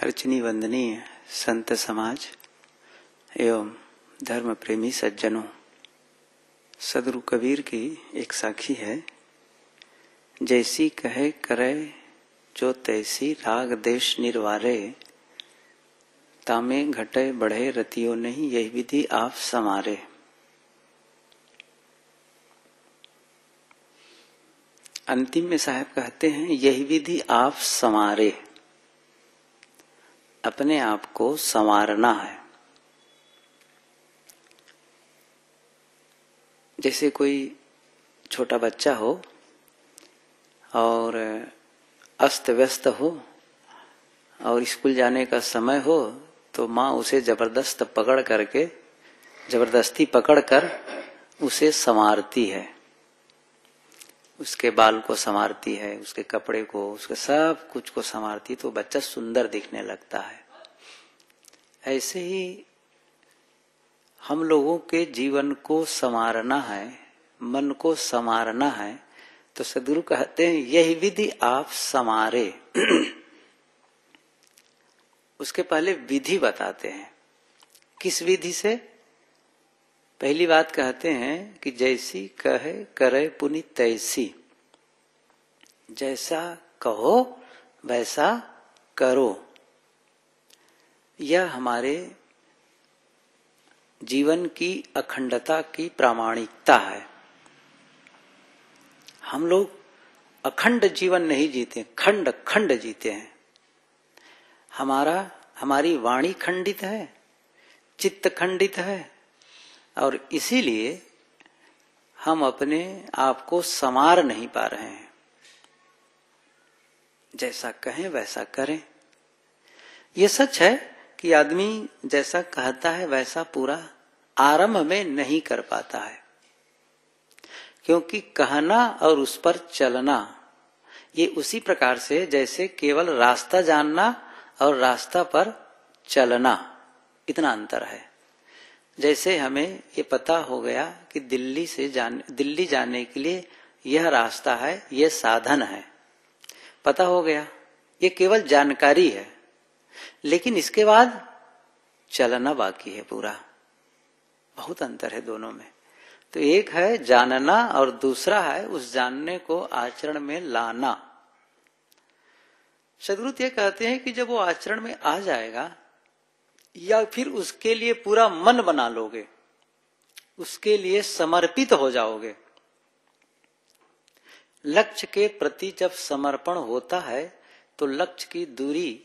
अर्चनी वंदनीय संत समाज एवं धर्म प्रेमी सज्जनों, सदगुरु कबीर की एक साखी है। जैसी कहे करे जो तैसी राग देश निर्वारे, तामे घटे बढ़े रतियो नहीं यही विधि आप समारे। अंतिम में साहब कहते हैं यही विधि आप संवारे, अपने आप को संवारना है। जैसे कोई छोटा बच्चा हो और अस्त व्यस्त हो और स्कूल जाने का समय हो तो माँ उसे जबरदस्ती पकड़ कर उसे संवारती है, उसके बाल को संवारती है, उसके कपड़े को, उसके सब कुछ को संवारती, तो बच्चा सुंदर दिखने लगता है। ऐसे ही हम लोगों के जीवन को संवारना है, मन को संवारना है, तो सद्गुरु कहते हैं यही विधि आप संवारे। उसके पहले विधि बताते हैं। किस विधि से? पहली बात कहते हैं कि जैसी कहे करे पुनि तैसी, जैसा कहो वैसा करो। यह हमारे जीवन की अखंडता की प्रामाणिकता है। हम लोग अखंड जीवन नहीं जीते, खंड खंड जीते हैं। हमारी वाणी खंडित है, चित्त खंडित है, और इसीलिए हम अपने आप को संवार नहीं पा रहे हैं। जैसा कहें वैसा करें। ये सच है कि आदमी जैसा कहता है वैसा पूरा आरंभ में नहीं कर पाता है, क्योंकि कहना और उस पर चलना ये उसी प्रकार से जैसे केवल रास्ता जानना और रास्ता पर चलना, इतना अंतर है। जैसे हमें ये पता हो गया कि दिल्ली जाने के लिए यह रास्ता है, यह साधन है, पता हो गया, ये केवल जानकारी है। लेकिन इसके बाद चलना बाकी है पूरा। बहुत अंतर है दोनों में। तो एक है जानना और दूसरा है उस जानने को आचरण में लाना। सद्गुरु ये कहते हैं कि जब वो आचरण में आ जाएगा या फिर उसके लिए पूरा मन बना लोगे, उसके लिए समर्पित हो जाओगे। लक्ष्य के प्रति जब समर्पण होता है तो लक्ष्य की दूरी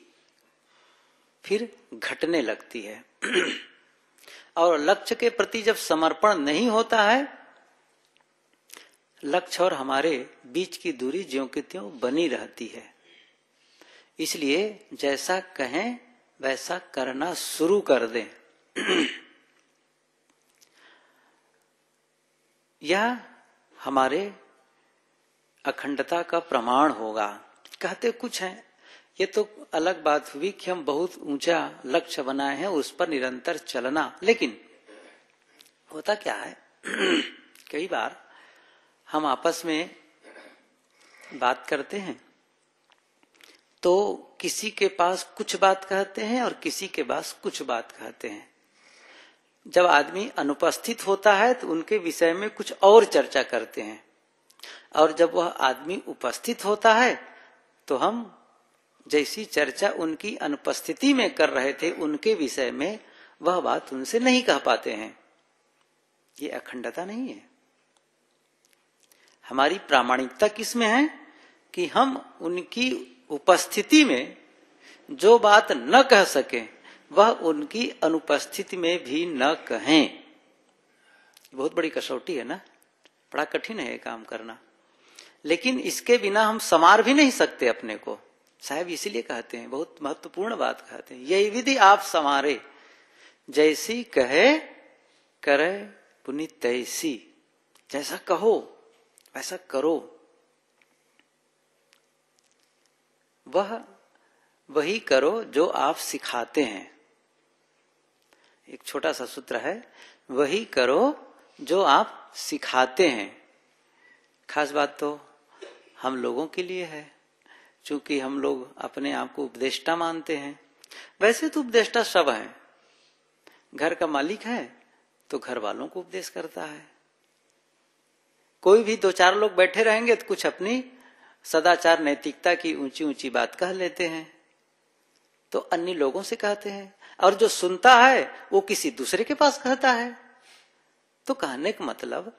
फिर घटने लगती है। और लक्ष्य के प्रति जब समर्पण नहीं होता है, लक्ष्य और हमारे बीच की दूरी ज्यों की त्यों बनी रहती है। इसलिए जैसा कहें वैसा करना शुरू कर दें। यह हमारे अखंडता का प्रमाण होगा। कहते कुछ हैं, ये तो अलग बात हुई कि हम बहुत ऊंचा लक्ष्य बनाए हैं, उस पर निरंतर चलना। लेकिन होता क्या है, कई बार हम आपस में बात करते हैं तो किसी के पास कुछ बात कहते हैं और किसी के पास कुछ बात कहते हैं। जब आदमी अनुपस्थित होता है तो उनके विषय में कुछ और चर्चा करते हैं, और जब वह आदमी उपस्थित होता है तो हम जैसी चर्चा उनकी अनुपस्थिति में कर रहे थे उनके विषय में वह बात उनसे नहीं कह पाते हैं। ये अखंडता नहीं है। हमारी प्रामाणिकता किसमें है कि हम उनकी उपस्थिति में जो बात न कह सके वह उनकी अनुपस्थिति में भी न कहें। बहुत बड़ी कसौटी है ना, बड़ा कठिन है ये काम करना। लेकिन इसके बिना हम संवार भी नहीं सकते अपने को। साहब इसीलिए कहते हैं, बहुत महत्वपूर्ण बात कहते हैं, यही विधि आप संवारे, जैसी कहे करे पुनि तैसी। जैसा कहो वैसा करो। वही करो जो आप सिखाते हैं। एक छोटा सा सूत्र है, वही करो जो आप सिखाते हैं। खास बात तो हम लोगों के लिए है, चूंकि हम लोग अपने आप को उपदेष्टा मानते हैं, वैसे तो उपदेष्टा सब हैं। घर का मालिक है तो घर वालों को उपदेश करता है। कोई भी 2-4 लोग बैठे रहेंगे तो कुछ अपनी सदाचार नैतिकता की ऊंची ऊंची बात कह लेते हैं, तो अन्य लोगों से कहते हैं, और जो सुनता है वो किसी दूसरे के पास कहता है। तो कहने का मतलब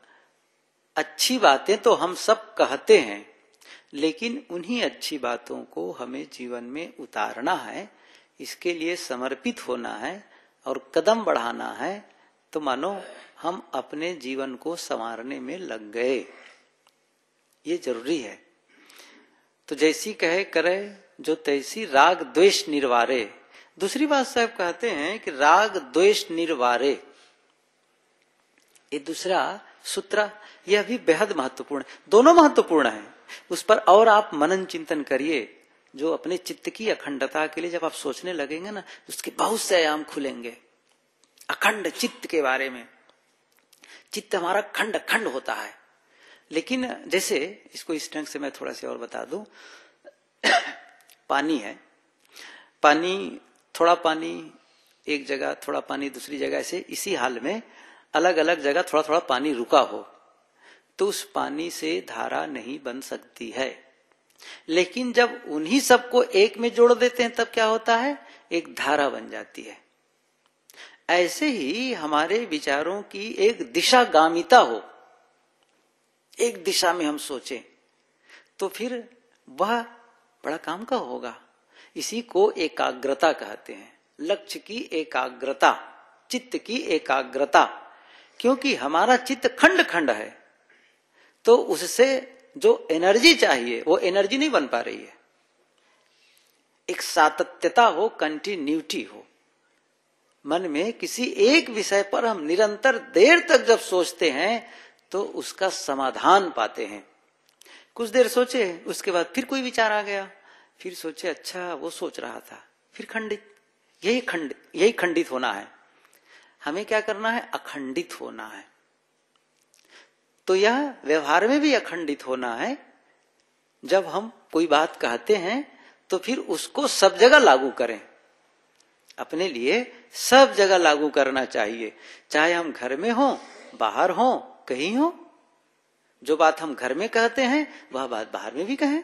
अच्छी बातें तो हम सब कहते हैं, लेकिन उन्हीं अच्छी बातों को हमें जीवन में उतारना है, इसके लिए समर्पित होना है और कदम बढ़ाना है। तो मानो हम अपने जीवन को संवारने में लग गए, ये जरूरी है। तो जैसी कहे करे जो तैसी राग द्वेष निर्वारे। दूसरी बात साहब कहते हैं कि राग द्वेष निर्वारे, ये दूसरा सूत्र, यह भी बेहद महत्वपूर्ण है। दोनों महत्वपूर्ण है, उस पर और आप मनन चिंतन करिए। जो अपने चित्त की अखंडता के लिए जब आप सोचने लगेंगे ना, उसके बहुत से आयाम खुलेंगे। अखंड चित्त के बारे में, चित्त हमारा खंड खंड होता है। लेकिन जैसे इसको इस ढंग से मैं थोड़ा सा और बता दूं, पानी है, पानी, थोड़ा पानी एक जगह, थोड़ा पानी दूसरी जगह, ऐसे इसी हाल में अलग अलग जगह थोड़ा थोड़ा पानी रुका हो तो उस पानी से धारा नहीं बन सकती है। लेकिन जब उन्हीं सबको एक में जोड़ देते हैं तब क्या होता है, एक धारा बन जाती है। ऐसे ही हमारे विचारों की एक दिशागामिता हो, एक दिशा में हम सोचें, तो फिर वह बड़ा काम का होगा। इसी को एकाग्रता कहते हैं, लक्ष्य की एकाग्रता, चित्त की एकाग्रता। क्योंकि हमारा चित्त खंड खंड है, तो उससे जो एनर्जी चाहिए वो एनर्जी नहीं बन पा रही है। एक सातत्यता हो, कंटिन्यूटी हो। मन में किसी एक विषय पर हम निरंतर देर तक जब सोचते हैं तो उसका समाधान पाते हैं। कुछ देर सोचे, उसके बाद फिर कोई विचार आ गया, फिर सोचे अच्छा वो सोच रहा था, फिर खंडित। यही खंडित होना है। हमें क्या करना है, अखंडित होना है। तो यह व्यवहार में भी अखंडित होना है। जब हम कोई बात कहते हैं तो फिर उसको सब जगह लागू करें, अपने लिए सब जगह लागू करना चाहिए। चाहे हम घर में हो, बाहर हो, कहीं हो, जो बात हम घर में कहते हैं वह बात बाहर में भी कहें,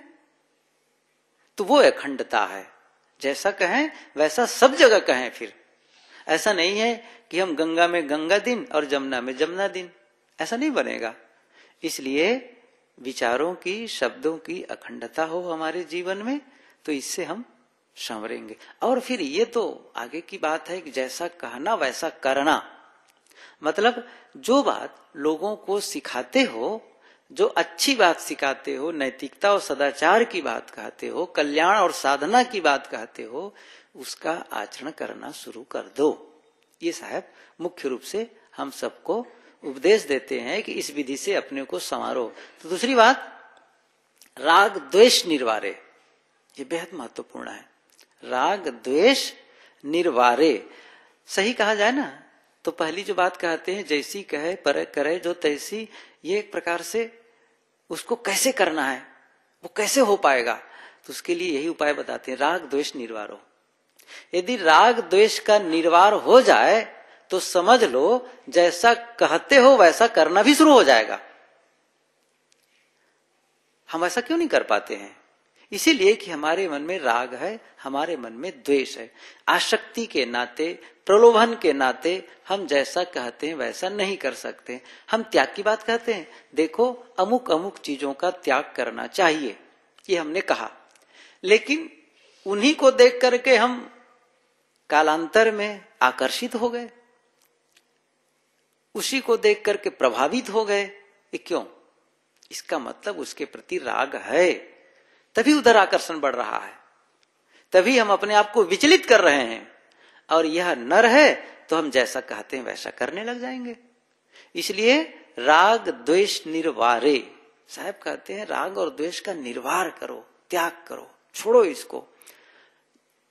तो वो अखंडता है। जैसा कहें वैसा सब जगह कहें। फिर ऐसा नहीं है कि हम गंगा में गंगा दिन और जमुना में जमुना दिन, ऐसा नहीं बनेगा। इसलिए विचारों की, शब्दों की अखंडता हो हमारे जीवन में, तो इससे हम संवरेंगे। और फिर ये तो आगे की बात है कि जैसा कहना वैसा करना। मतलब जो बात लोगों को सिखाते हो, जो अच्छी बात सिखाते हो, नैतिकता और सदाचार की बात कहते हो, कल्याण और साधना की बात कहते हो, उसका आचरण करना शुरू कर दो। ये साहब मुख्य रूप से हम सबको उपदेश देते हैं कि इस विधि से अपने को संवारो। तो दूसरी बात, राग द्वेष निर्वारे, ये बेहद महत्वपूर्ण है। राग द्वेष निर्वारे, सही कहा जाए ना तो पहली जो बात कहते हैं, जैसी कहे पर करे जो तैसी, ये एक प्रकार से उसको कैसे करना है, वो कैसे हो पाएगा, तो उसके लिए यही उपाय बताते हैं, राग द्वेष निर्वारो। यदि राग द्वेष का निर्वार हो जाए तो समझ लो जैसा कहते हो वैसा करना भी शुरू हो जाएगा। हम ऐसा क्यों नहीं कर पाते हैं? इसीलिए कि हमारे मन में राग है, हमारे मन में द्वेष है। आसक्ति के नाते, प्रलोभन के नाते हम जैसा कहते हैं वैसा नहीं कर सकते। हम त्याग की बात कहते हैं, देखो अमुक अमुक चीजों का त्याग करना चाहिए, ये हमने कहा, लेकिन उन्हीं को देख करके हम कालांतर में आकर्षित हो गए, उसी को देख करके प्रभावित हो गए। ये क्यों? इसका मतलब उसके प्रति राग है, तभी उधर आकर्षण बढ़ रहा है, तभी हम अपने आप को विचलित कर रहे हैं। और यह न रहे तो हम जैसा कहते हैं वैसा करने लग जाएंगे। इसलिए राग द्वेष निर्वारे, साहब कहते हैं राग और द्वेष का निर्वार करो, त्याग करो, छोड़ो इसको।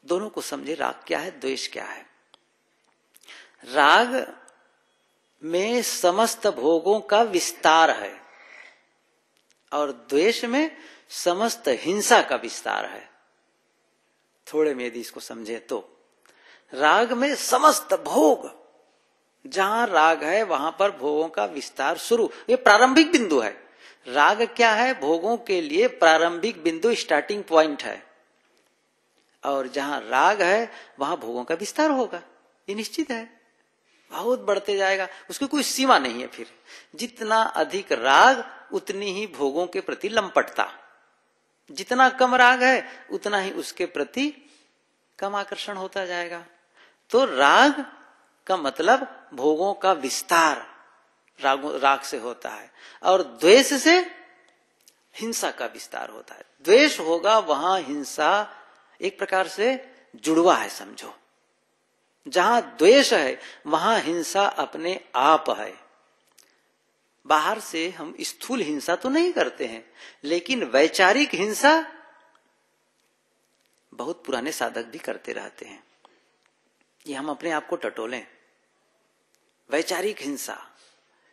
दोनों को समझे, राग क्या है, द्वेष क्या है। राग में समस्त भोगों का विस्तार है और द्वेष में समस्त हिंसा का विस्तार है। थोड़े में यदि इसको समझे तो राग में समस्त भोग, जहां राग है वहां पर भोगों का विस्तार शुरू, ये प्रारंभिक बिंदु है। राग क्या है? भोगों के लिए प्रारंभिक बिंदु, स्टार्टिंग पॉइंट है। और जहां राग है वहां भोगों का विस्तार होगा, ये निश्चित है, बहुत बढ़ते जाएगा, उसकी कोई सीमा नहीं है। फिर जितना अधिक राग उतनी ही भोगों के प्रति लंपटता, जितना कम राग है उतना ही उसके प्रति कम आकर्षण होता जाएगा। तो राग का मतलब भोगों का विस्तार राग से होता है, और द्वेष से हिंसा का विस्तार होता है। द्वेष होगा वहां हिंसा एक प्रकार से जुड़वा है, समझो। जहां द्वेष है वहां हिंसा अपने आप है। बाहर से हम स्थूल हिंसा तो नहीं करते हैं, लेकिन वैचारिक हिंसा बहुत पुराने साधक भी करते रहते हैं। ये हम अपने आप को टटोलें। वैचारिक हिंसा,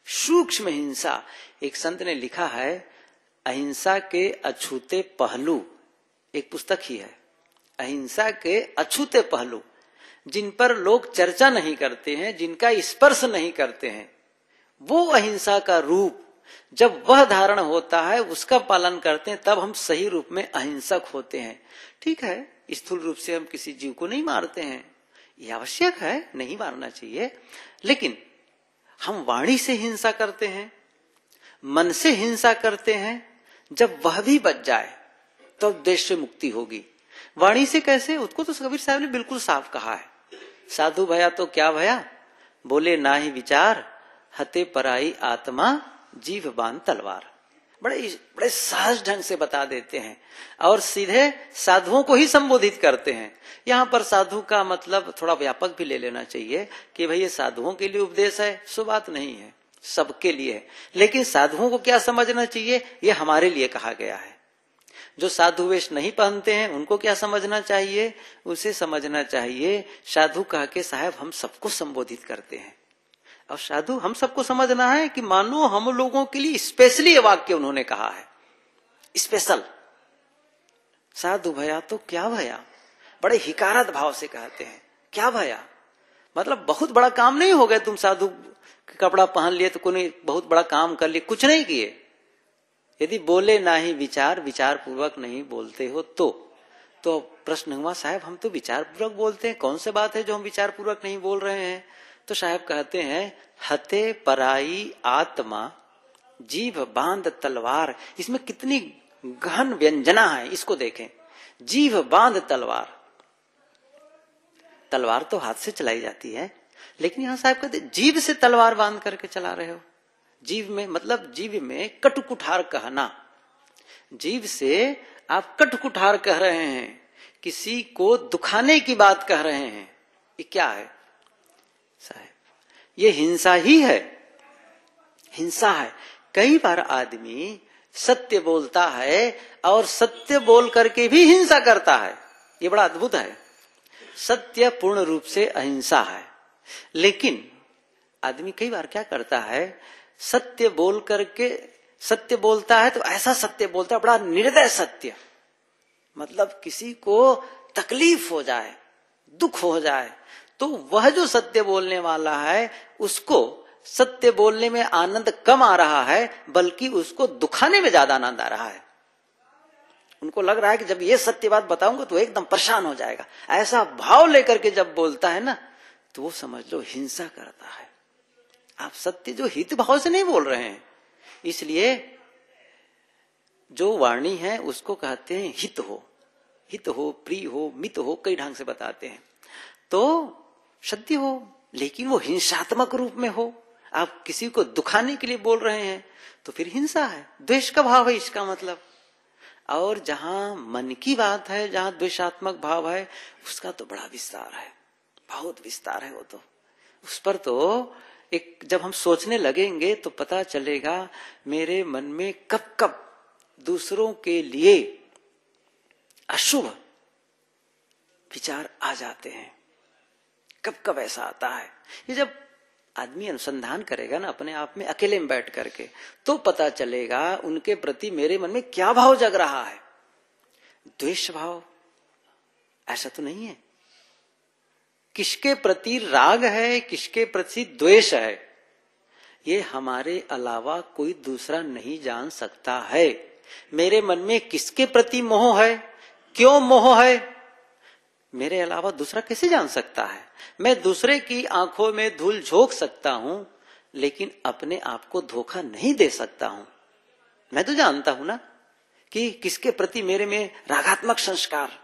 सूक्ष्म हिंसा, एक संत ने लिखा है अहिंसा के अछूते पहलू, एक पुस्तक ही है, अहिंसा के अछूते पहलू, जिन पर लोग चर्चा नहीं करते हैं, जिनका स्पर्श नहीं करते हैं, वो अहिंसा का रूप जब वह धारण होता है, उसका पालन करते हैं, तब हम सही रूप में अहिंसक होते हैं। ठीक है, स्थूल रूप से हम किसी जीव को नहीं मारते हैं, यह आवश्यक है, नहीं मारना चाहिए, लेकिन हम वाणी से हिंसा करते हैं, मन से हिंसा करते हैं, जब वह भी बच जाए तो देश से मुक्ति होगी। वाणी से कैसे? उसको तो कबीर साहब ने बिल्कुल साफ कहा है, साधु भया तो क्या भया, बोले ना ही विचार, हते पराई आत्मा, जीभ बांध तलवार। बड़े सहज ढंग से बता देते हैं, और सीधे साधुओं को ही संबोधित करते हैं। यहाँ पर साधु का मतलब थोड़ा व्यापक भी ले लेना चाहिए कि भाई ये साधुओं के लिए उपदेश है, सो बात नहीं है, सबके लिए है। लेकिन साधुओं को क्या समझना चाहिए, ये हमारे लिए कहा गया है। जो साधु वेश नहीं पहनते हैं उनको क्या समझना चाहिए, उसे समझना चाहिए साधु कह के साहब हम सबको संबोधित करते हैं। और साधु हम सबको समझना है कि मानो हम लोगों के लिए स्पेशली ये वाक्य उन्होंने कहा है, स्पेशल। साधु भया तो क्या भया, बड़े हिकारत भाव से कहते हैं, क्या भया मतलब बहुत बड़ा काम नहीं हो गया, तुम साधु कपड़ा पहन लिए तो कोई बहुत बड़ा काम कर लिए, कुछ नहीं किए। यदि बोले ना ही विचार, विचार पूर्वक नहीं बोलते हो तो प्रश्न हुआ साहब हम तो विचार पूर्वक बोलते हैं, कौन सी बात है जो हम विचार पूर्वक नहीं बोल रहे हैं? तो साहब कहते हैं हते पराई आत्मा, जीभ बांध तलवार। इसमें कितनी गहन व्यंजना है, इसको देखें। जीभ बांध तलवार, तलवार तो हाथ से चलाई जाती है, लेकिन यहां साहब कहते जीभ से तलवार बांध करके चला रहे हो। जीभ में मतलब जीभ में कटुकुठार कहना, जीभ से आप कटुकुठार कह रहे हैं, किसी को दुखाने की बात कह रहे हैं, ये क्या है साहब? ये हिंसा ही है, हिंसा है। कई बार आदमी सत्य बोलता है और सत्य बोल करके भी हिंसा करता है, ये बड़ा अद्भुत है। सत्य पूर्ण रूप से अहिंसा है, लेकिन आदमी कई बार क्या करता है, सत्य बोल करके सत्य बोलता है तो ऐसा सत्य बोलता है, बड़ा निर्दय सत्य, मतलब किसी को तकलीफ हो जाए, दुख हो जाए, तो वह जो सत्य बोलने वाला है उसको सत्य बोलने में आनंद कम आ रहा है, बल्कि उसको दुखाने में ज्यादा आनंद आ रहा है। उनको लग रहा है कि जब ये सत्य बात बताऊंगा तो एकदम परेशान हो जाएगा, ऐसा भाव लेकर के जब बोलता है ना, तो वो समझ लो हिंसा करता है। आप सत्य जो हित भाव से नहीं बोल रहे हैं, इसलिए जो वाणी है उसको कहते हैं हित हो, हित हो, प्रिय हो, मित हो, कई ढंग से बताते हैं। तो सत्य हो, लेकिन वो हिंसात्मक रूप में हो, आप किसी को दुखाने के लिए बोल रहे हैं तो फिर हिंसा है, द्वेष का भाव है इसका मतलब। और जहां मन की बात है, जहां द्वेषात्मक भाव है, उसका तो बड़ा विस्तार है, बहुत विस्तार है वो तो। उस पर तो एक जब हम सोचने लगेंगे तो पता चलेगा मेरे मन में कब कब दूसरों के लिए अशुभ विचार आ जाते हैं, कब कब ऐसा आता है। ये जब आदमी अनुसंधान करेगा ना अपने आप में अकेले में बैठ करके, तो पता चलेगा उनके प्रति मेरे मन में क्या भाव जग रहा है। द्वेष भाव ऐसा तो नहीं है, किसके प्रति राग है, किसके प्रति द्वेष है, ये हमारे अलावा कोई दूसरा नहीं जान सकता है। मेरे मन में किसके प्रति मोह है, क्यों मोह है, मेरे अलावा दूसरा कैसे जान सकता है। मैं दूसरे की आंखों में धूल झोंक सकता हूं, लेकिन अपने आप को धोखा नहीं दे सकता हूं। मैं तो जानता हूं ना कि किसके प्रति मेरे में रागात्मक संस्कार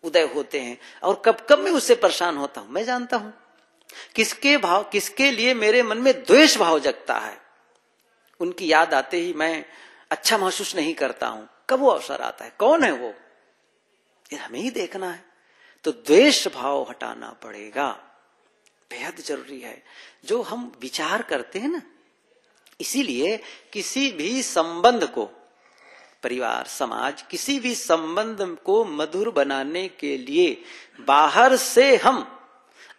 उदय होते हैं और कब कब मैं उससे परेशान होता हूं। मैं जानता हूं किसके लिए मेरे मन में द्वेष भाव जगता है। उनकी याद आते ही मैं अच्छा महसूस नहीं करता हूं। कब वो अवसर आता है, कौन है वो, ये हमें ही देखना है। तो द्वेष भाव हटाना पड़ेगा, बेहद जरूरी है। जो हम विचार करते हैं ना, इसीलिए किसी भी संबंध को, परिवार, समाज, किसी भी संबंध को मधुर बनाने के लिए बाहर से हम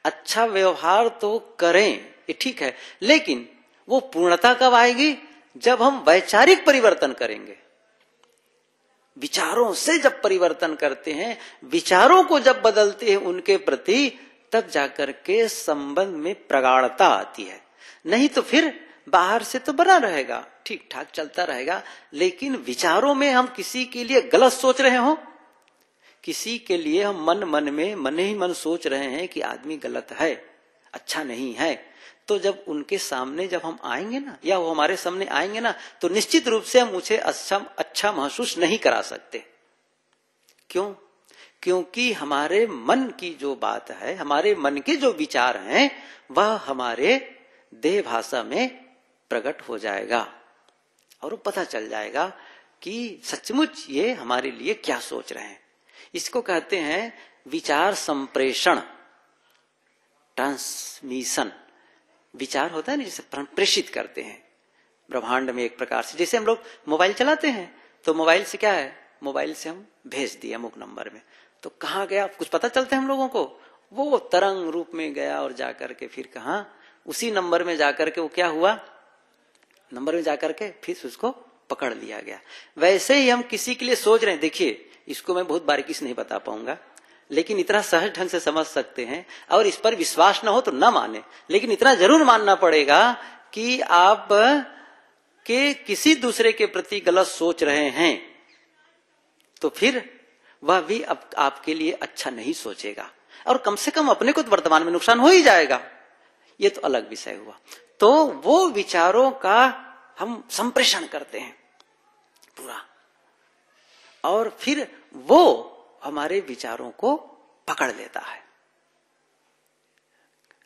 अच्छा व्यवहार तो करें, ये ठीक है, लेकिन वो पूर्णता कब आएगी, जब हम वैचारिक परिवर्तन करेंगे। विचारों से जब परिवर्तन करते हैं, विचारों को जब बदलते हैं उनके प्रति, तब जाकर के संबंध में प्रगाढ़ता आती है। नहीं तो फिर बाहर से तो बना रहेगा, ठीक ठाक चलता रहेगा, लेकिन विचारों में हम किसी के लिए गलत सोच रहे हो, किसी के लिए हम मन ही मन सोच रहे हैं कि आदमी गलत है, अच्छा नहीं है, तो जब उनके सामने जब हम आएंगे ना, या वो हमारे सामने आएंगे ना, तो निश्चित रूप से हम उसे अच्छा महसूस नहीं करा सकते। क्यों? क्योंकि हमारे मन की जो बात है, हमारे मन के जो विचार हैं, वह हमारे देह भाषा में प्रकट हो जाएगा और पता चल जाएगा कि सचमुच ये हमारे लिए क्या सोच रहे हैं। इसको कहते हैं विचार संप्रेषण, ट्रांसमिशन। विचार होता है ना, जिसे प्रेषित करते हैं ब्रह्मांड में एक प्रकार से। जैसे हम लोग मोबाइल चलाते हैं, तो मोबाइल से क्या है, मोबाइल से हम भेज दिए अमुक नंबर में, तो कहाँ गया कुछ पता चलता है हम लोगों को, वो तरंग रूप में गया और जाकर के फिर कहाँ, उसी नंबर में जाकर के वो क्या हुआ, नंबर में जाकर के फिर उसको पकड़ लिया गया। वैसे ही हम किसी के लिए सोच रहे हैं, देखिए इसको मैं बहुत बारीकी से नहीं बता पाऊंगा, लेकिन इतना सहज ढंग से समझ सकते हैं, और इस पर विश्वास ना हो तो ना माने, लेकिन इतना जरूर मानना पड़ेगा कि आप के किसी दूसरे के प्रति गलत सोच रहे हैं, तो फिर वह भी आपके लिए अच्छा नहीं सोचेगा, और कम से कम अपने को तो वर्तमान में नुकसान हो ही जाएगा। ये तो अलग विषय हुआ। तो वो विचारों का हम संप्रेषण करते हैं पूरा, और फिर वो हमारे विचारों को पकड़ लेता है।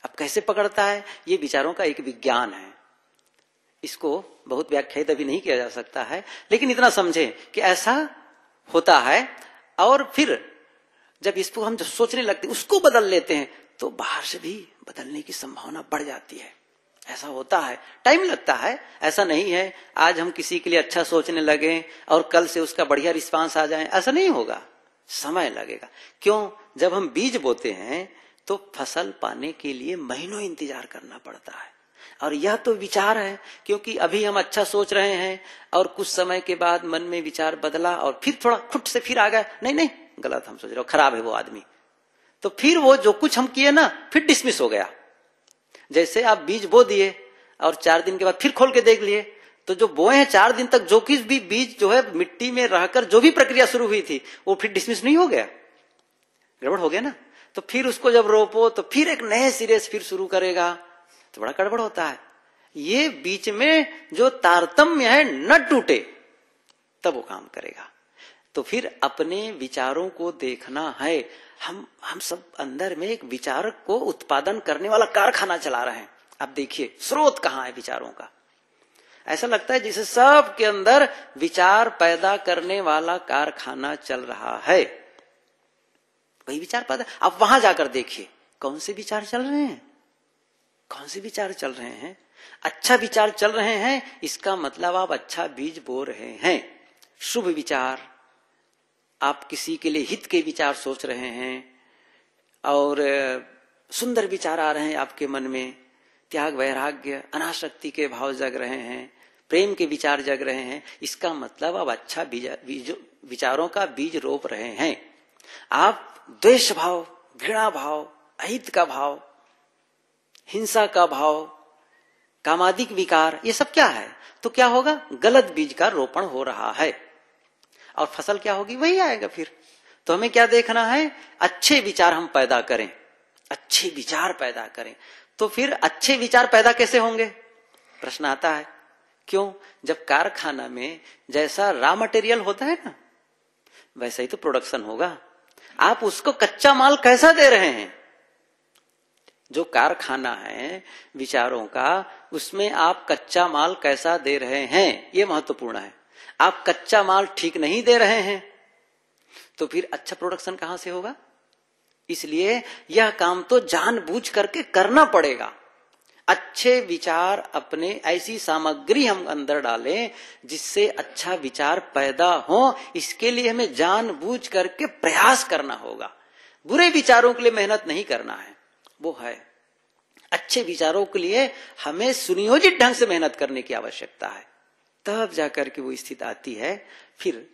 अब कैसे पकड़ता है, ये विचारों का एक विज्ञान है, इसको बहुत व्याख्यायित अभी नहीं किया जा सकता है, लेकिन इतना समझे कि ऐसा होता है। और फिर जब इसको हम जो सोचने लगते हैं, उसको बदल लेते हैं, तो बाहर से भी बदलने की संभावना बढ़ जाती है। ऐसा होता है, टाइम लगता है, ऐसा नहीं है आज हम किसी के लिए अच्छा सोचने लगे और कल से उसका बढ़िया रिस्पांस आ जाए, ऐसा नहीं होगा, समय लगेगा। क्यों? जब हम बीज बोते हैं तो फसल पाने के लिए महीनों इंतजार करना पड़ता है, और यह तो विचार है, क्योंकि अभी हम अच्छा सोच रहे हैं और कुछ समय के बाद मन में विचार बदला और फिर थोड़ा खुट से फिर आ गया, नहीं गलत हम सोच रहे हो, खराब है वो आदमी, तो फिर वो जो कुछ हम किए ना फिर डिसमिस हो गया। जैसे आप बीज बो दिए और 4 दिन के बाद फिर खोल के देख लिए, तो जो बोए हैं 4 दिन तक जो किस भी बीज जो है मिट्टी में रहकर जो भी प्रक्रिया शुरू हुई थी, वो फिर डिसमिस नहीं हो गया, गड़बड़ हो गया ना। तो फिर उसको जब रोपो तो फिर एक नए सिरे से फिर शुरू करेगा, तो बड़ा गड़बड़ होता है। ये बीच में जो तारतम्य है न टूटे, तब वो काम करेगा। तो फिर अपने विचारों को देखना है। हम सब अंदर में एक विचार को उत्पादन करने वाला कारखाना चला रहे हैं। आप देखिए स्रोत कहाँ है विचारों का, ऐसा लगता है जैसे सब के अंदर विचार पैदा करने वाला कारखाना चल रहा है, वही विचार पैदा। आप वहां जाकर देखिए कौन से विचार चल रहे हैं, कौन से विचार चल रहे हैं। अच्छा विचार चल रहे हैं, इसका मतलब आप अच्छा बीज बो रहे हैं। शुभ विचार, आप किसी के लिए हित के विचार सोच रहे हैं और सुंदर विचार आ रहे हैं आपके मन में, त्याग वैराग्य अनासक्ति के भाव जग रहे हैं, प्रेम के विचार जग रहे हैं, इसका मतलब आप अच्छा विचारों का बीज रोप रहे हैं। आप द्वेष भाव, घृणा भाव, अहित का भाव, हिंसा का भाव, कामादिक विकार, ये सब क्या है? तो क्या होगा? गलत बीज का रोपण हो रहा है और फसल क्या होगी? वही आएगा फिर। तो हमें क्या देखना है? अच्छे विचार हम पैदा करें, अच्छे विचार पैदा करें। तो फिर अच्छे विचार पैदा कैसे होंगे? प्रश्न आता है। क्यों? जब कारखाना में जैसा रॉ मटेरियल होता है ना, वैसा ही तो प्रोडक्शन होगा। आप उसको कच्चा माल कैसा दे रहे हैं? जो कारखाना है विचारों का, उसमें आप कच्चा माल कैसा दे रहे हैं, ये महत्वपूर्ण है। आप कच्चा माल ठीक नहीं दे रहे हैं तो फिर अच्छा प्रोडक्शन कहां से होगा? इसलिए यह काम तो जानबूझ करके करना पड़ेगा। अच्छे विचार अपने, ऐसी सामग्री हम अंदर डालें जिससे अच्छा विचार पैदा हो, इसके लिए हमें जानबूझ करके प्रयास करना होगा। बुरे विचारों के लिए मेहनत नहीं करना है, वो है। अच्छे विचारों के लिए हमें सुनियोजित ढंग से मेहनत करने की आवश्यकता है, तब जाकर के वो स्थिति आती है। फिर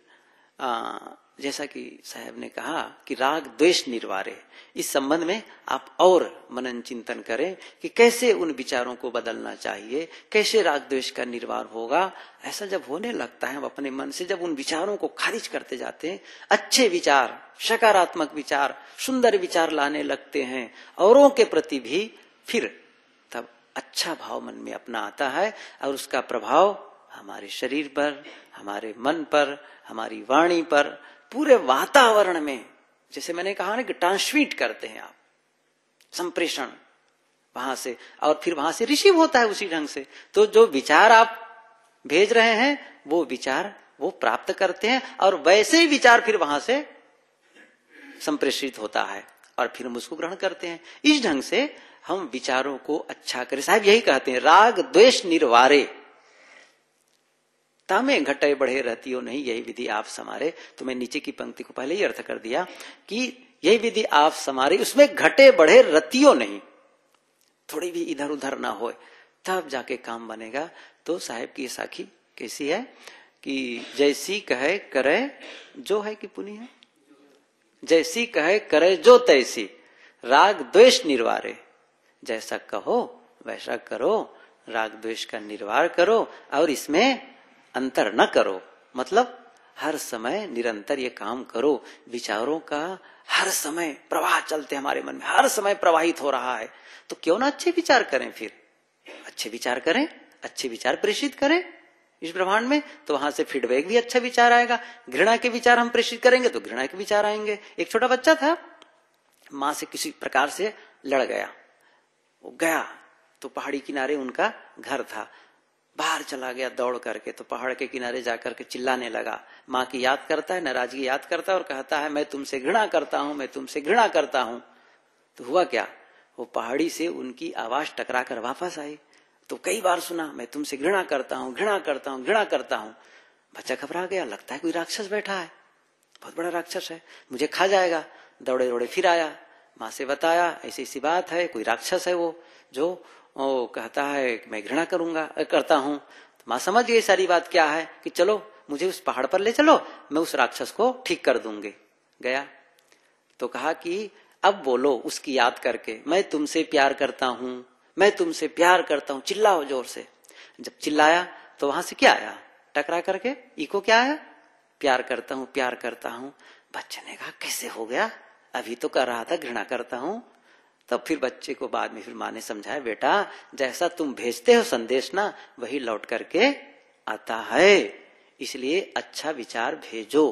जैसा कि साहब ने कहा कि राग द्वेष निर्वारे, इस संबंध में आप और मनन चिंतन करें कि कैसे उन विचारों को बदलना चाहिए, कैसे राग द्वेष का निर्वार होगा। ऐसा जब होने लगता है, हम अपने मन से जब उन विचारों को खारिज करते जाते हैं, अच्छे विचार, सकारात्मक विचार, सुंदर विचार लाने लगते हैं औरों के प्रति भी, फिर तब अच्छा भाव मन में अपना आता है और उसका प्रभाव हमारे शरीर पर, हमारे मन पर, हमारी वाणी पर, पूरे वातावरण में, जैसे मैंने कहा ना कि ट्रांसमिट करते हैं आप, संप्रेषण वहां से, और फिर वहां से रिसीव होता है उसी ढंग से। तो जो विचार आप भेज रहे हैं वो विचार वो प्राप्त करते हैं और वैसे ही विचार फिर वहां से संप्रेषित होता है और फिर हम उसको ग्रहण करते हैं। इस ढंग से हम विचारों को अच्छा करें। साहब यही कहते हैं, राग द्वेष निर्वारे तामे घटे बढ़े रहती हो नहीं, यही विधि आप समारे। तो मैं नीचे की पंक्ति को पहले ही अर्थ कर दिया कि यही विधि आप समारे, उसमें घटे बढ़े रतियो नहीं, थोड़ी भी इधर उधर ना हो, तब जाके काम बनेगा। तो साहेब की साखी कैसी है कि जैसी कहे करे जो है कि पुनी है, जैसी कहे करे जो तैसी, राग द्वेष निर्वारे, जैसा कहो वैसा करो, राग द्वेष का निर्वार करो और इसमें अंतर न करो। मतलब हर समय निरंतर ये काम करो। विचारों का हर समय प्रवाह चलते हमारे मन में, हर समय प्रवाहित हो रहा है, तो क्यों ना अच्छे विचार करें। फिर अच्छे विचार करें, अच्छे विचार प्रेषित करें इस ब्रह्मांड में, तो वहां से फीडबैक भी अच्छा विचार आएगा। घृणा के विचार हम प्रेषित करेंगे तो घृणा के विचार आएंगे। एक छोटा बच्चा था, मां से किसी प्रकार से लड़ गया, वो गया तो पहाड़ी किनारे उनका घर था, बाहर चला गया दौड़ करके, तो पहाड़ के किनारे जाकर के चिल्लाने लगा, माँ की याद करता है, नाराजगी याद करता है और कहता है मैं तुमसे घृणा करता हूं, मैं तुमसे घृणा करता हूं। तो हुआ क्या, वो पहाड़ी से उनकी आवाज टकरा कर वापस आई। तो कई बार सुना, मैं तुमसे घृणा करता हूं, घृणा करता हूं, घृणा करता हूं। बच्चा घबरा गया, लगता है कोई राक्षस बैठा है, बहुत बड़ा राक्षस है, मुझे खा जाएगा। दौड़े दौड़े फिर आया, माँ से बताया ऐसी ऐसी बात है, कोई राक्षस है वो जो कहता है कि मैं घृणा करता हूं। तो मां समझ गई सारी बात क्या है कि चलो मुझे उस पहाड़ पर ले चलो, मैं उस राक्षस को ठीक कर दूंगी। गया तो कहा कि अब बोलो उसकी याद करके, मैं तुमसे प्यार करता हूं, मैं तुमसे प्यार करता हूं, चिल्लाओ जोर से। जब चिल्लाया तो वहां से क्या आया, टकरा करके इको क्या आया, प्यार करता हूं, प्यार करता हूं। बच्चे ने कहा कैसे हो गया, अभी तो कर रहा था घृणा करता हूं। तब फिर बच्चे को बाद में फिर माँ ने समझाया, बेटा जैसा तुम भेजते हो संदेश ना, वही लौट करके आता है, इसलिए अच्छा विचार भेजो।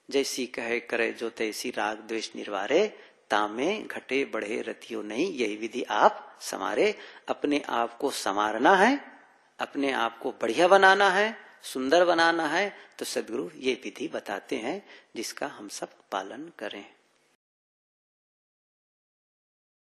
जैसी कहे करे जो तैसी, राग द्वेष निर्वारे, तामे घटे बढ़े रतियो नहीं, यही विधि आप समारे। अपने आप को संवारना है, अपने आप को बढ़िया बनाना है, सुंदर बनाना है, तो सदगुरु ये विधि बताते हैं जिसका हम सब पालन करें।